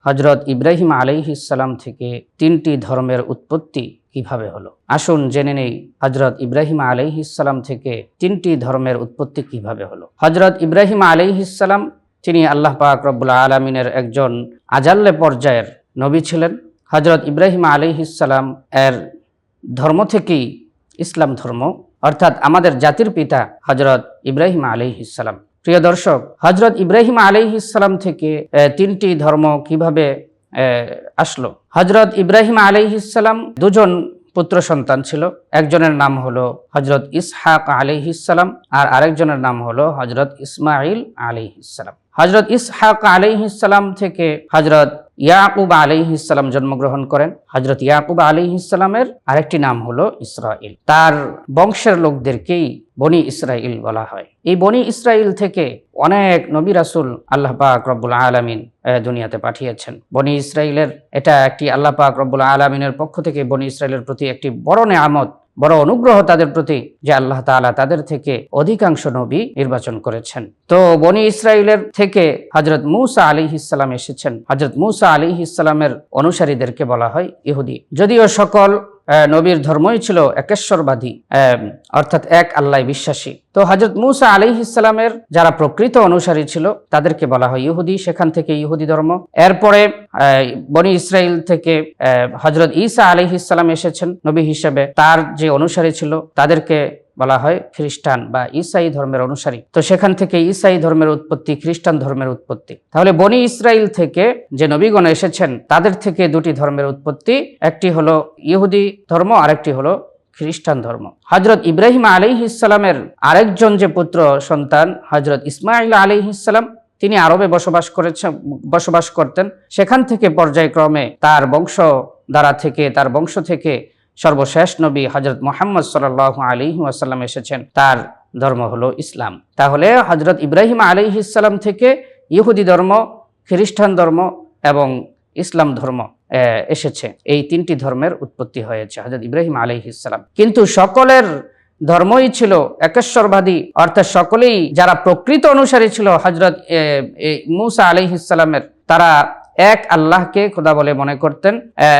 হযরত ইব্রাহিম আলাইহিস সালাম থেকে তিনটি ধর্মের উৎপত্তি কিভাবে হলো। আসুন জেনে নেই হযরত ইব্রাহিম আলাইহিস সালাম থেকে তিনটি ধর্মের উৎপত্তি কিভাবে হলো। হযরত ইব্রাহিম আলাইহিস সালাম তিনি আল্লাহ পাক রব্বুল আলামিনের একজন আজাল্লে পর্যায়ের নবী ছিলেন। হযরত ইব্রাহিম আলাইহিস সালাম এর ধর্ম থেকেই ইসলাম ধর্ম, অর্থাৎ আমাদের জাতির পিতা হযরত ইব্রাহিম আলাইহিস সালাম। প্রিয় দর্শক, হযরত ইব্রাহিম আলাইহিস সালাম থেকে তিনটি ধর্ম কিভাবে আসলো। হযরত ইব্রাহিম আলাইহিস সালাম দুজন পুত্র সন্তান ছিল। একজনের নাম হলো হযরত ইসহাক আলাইহিস সালাম আর আরেকজনের নাম হলো হযরত ইসমাঈল আলাইহিস সালাম। হযরত ইসহাক আলাইহিস সালাম থেকে হযরত ইয়াকুব আলাইহিস সালাম জন্মগ্রহণ করেন। হযরত ইয়াকুব আলাইহিস সালামের আরেকটি নাম হলো ইসরাঈল। তার বংশের লোকদেরকেই বনি ইসরাঈল বলা হয়। এই বনি ইসরাঈল থেকে অনেক নবী রাসূল আল্লাহ পাক রব্বুল আলামিন দুনিয়াতে পাঠিয়েছেন। বনি ইসরাঈলের এটা একটি আল্লাহ পাক রব্বুল আলামিনের পক্ষ থেকে বনি ইসরাঈলের প্রতি একটি বড় নেয়ামত, বড় অনুগ্রহ তাদের প্রতি, যে আল্লাহ তাআলা তাদের থেকে অধিকাংশ নবী নির্বাচন করেছেন। তো বনি ইসরাঈলের থেকে হযরত মূসা আলাইহিস সালাম এসেছেন। হযরত মূসা আলাইহিস সালামের অনুসারীদেরকে বলা হয় ইহুদি। যদিও সকল নবীর ধর্মই ছিল একেশ্বরবাদী, অর্থাৎ এক আল্লাহ বিশ্বাসী। তো হযরত মূসা আলাইহিস সালামের যারা প্রকৃত অনুসারী ছিল তাদেরকে বলা হয় ইহুদি, সেখান থেকে ইহুদি ধর্ম। এরপরে বনি ইসরাঈল থেকে হযরত ঈসা আলাইহিস সালাম এসেছেন নবী হিসেবে। তার যে অনুসারী ছিল তাদেরকে বলা হয় খ্রিস্টান বা ঈসাই ধর্মের অনুসারী। তো সেখান থেকে ঈসাই ধর্মের উৎপত্তি, খ্রিস্টান ধর্মের উৎপত্তি। তাহলে বনি ইসরাঈল থেকে যে নবীগণ এসেছেন তাদের থেকে দুটি ধর্মের উৎপত্তি, একটি হলো ইহুদি ধর্ম, আরেকটি হলো খ্রিস্টান ধর্ম। হযরত ইব্রাহিম আলাইহিস সালামের আরেকজন যে পুত্র সন্তান হযরত ইসমাঈল আলাইহিস সালাম, তিনি আরবে বসবাস করতেন। সেখান থেকে পর্যায়ক্রমে তার বংশ থেকে সর্বশেষ নবী হযরত মুহাম্মদ সাল্লাল্লাহু আলাইহি ওয়াসাল্লাম এসেছেন। তার ধর্ম হলো ইসলাম। তাহলে হযরত ইব্রাহিম আলাইহিস সালাম থেকে ইহুদি ধর্ম, খ্রিস্টান ধর্ম এবং ইসলাম ধর্ম এসেছে। এই তিনটি ধর্মের উৎপত্তি হয়েছে হযরত ইব্রাহিম আলাইহিস সালাম। কিন্তু সকলের ধর্মই ছিল একেশ্বরবাদী, অর্থাৎ সকলেই যারা প্রকৃত অনুসারী ছিল হযরত মূসা আলাইহিস সালামের, তারা এক আল্লাহকে খোদা বলে মনে করতেন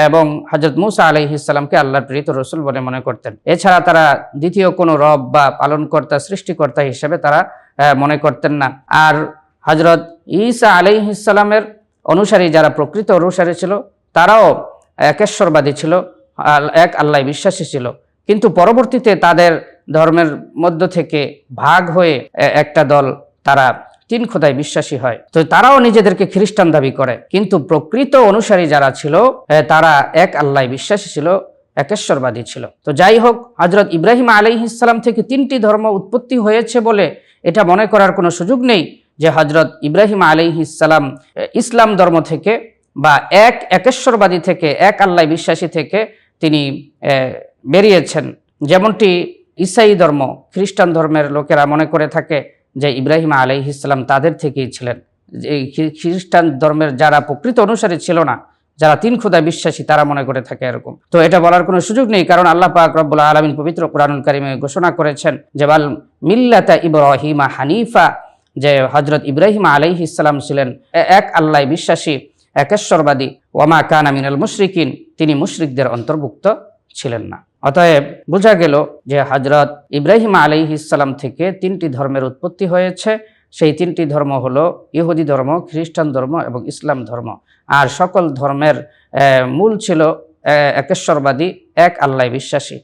এবং হযরত মূসা আলাইহিস সালামকে আল্লাহর প্রেরিত রাসূল বলে মনে করতেন। এছাড়া তারা দ্বিতীয় কোনো রব বা পালনকর্তা, সৃষ্টিকর্তা হিসেবে তারা মনে করতেন না। আর হযরত ঈসা আলাইহিস সালামের অনুসারী যারা প্রকৃত অনুসারী ছিল তারাও একেশ্বরবাদী ছিল, এক আল্লাহ বিশ্বাসী ছিল। কিন্তু পরবর্তীতে তাদের ধর্মের মধ্য থেকে ভাগ হয়ে একটা দল, তারা তিন খোদায় বিশ্বাসী হয়। তো তারাও নিজেদেরকে খ্রিস্টান দাবি করে, কিন্তু প্রকৃত অনুসারী যারা ছিল তারা এক আল্লাহ বিশ্বাসী ছিল, একেশ্বরবাদী ছিল। তো যাই হোক, হযরত ইব্রাহিম আলাইহিস সালাম থেকে তিনটি ধর্ম উৎপত্তি হয়েছে বলে এটা মনে করার কোনো সুযোগ নেই যে হযরত ইব্রাহিম আলাইহিস সালাম ইসলাম ধর্ম থেকে বা একেশ্বরবাদী থেকে, এক আল্লাহ বিশ্বাসী থেকে তিনি বেরিয়েছেন। যেমনটি ঈসাই ধর্ম, খ্রিস্টান ধর্মের লোকেরা মনে করে থাকে যে ইব্রাহিম আলাইহিস সালাম তাদের থেকেই ছিলেন। এই খ্রিস্টান ধর্মের যারা প্রকৃত অনুসারী ছিল না, যারা তিন খোদা বিশ্বাসী, তারা মনে করে থাকে এরকম। তো এটা বলার কোনো সুযোগ নেই, কারণ আল্লাহ পাক রব্বুল আলামিন পবিত্র কুরআনুল কারীমে ঘোষণা করেছেন যে বাল মিল্লাতা ইব্রাহিমা হানিফা, যে হযরত ইব্রাহিম আলাইহিস সালাম ছিলেন এক আল্লাহ বিশ্বাসী, একেশ্বরবাদী। ওয়ামা কানা মিনাল মুশরিকিন, তিনি মুশরিকদের অন্তর্ভুক্ত ছিলেন না। অতএব বোঝা গেল যে হযরত ইব্রাহিম আলাইহিস সালাম থেকে তিনটি ধর্মের উৎপত্তি হয়েছে। সেই তিনটি ধর্ম হলো ইহুদি ধর্ম, খ্রিস্টান ধর্ম এবং ইসলাম ধর্ম। আর সকল ধর্মের মূল ছিল একেশ্বরবাদী, এক আল্লাহ বিশ্বাসী।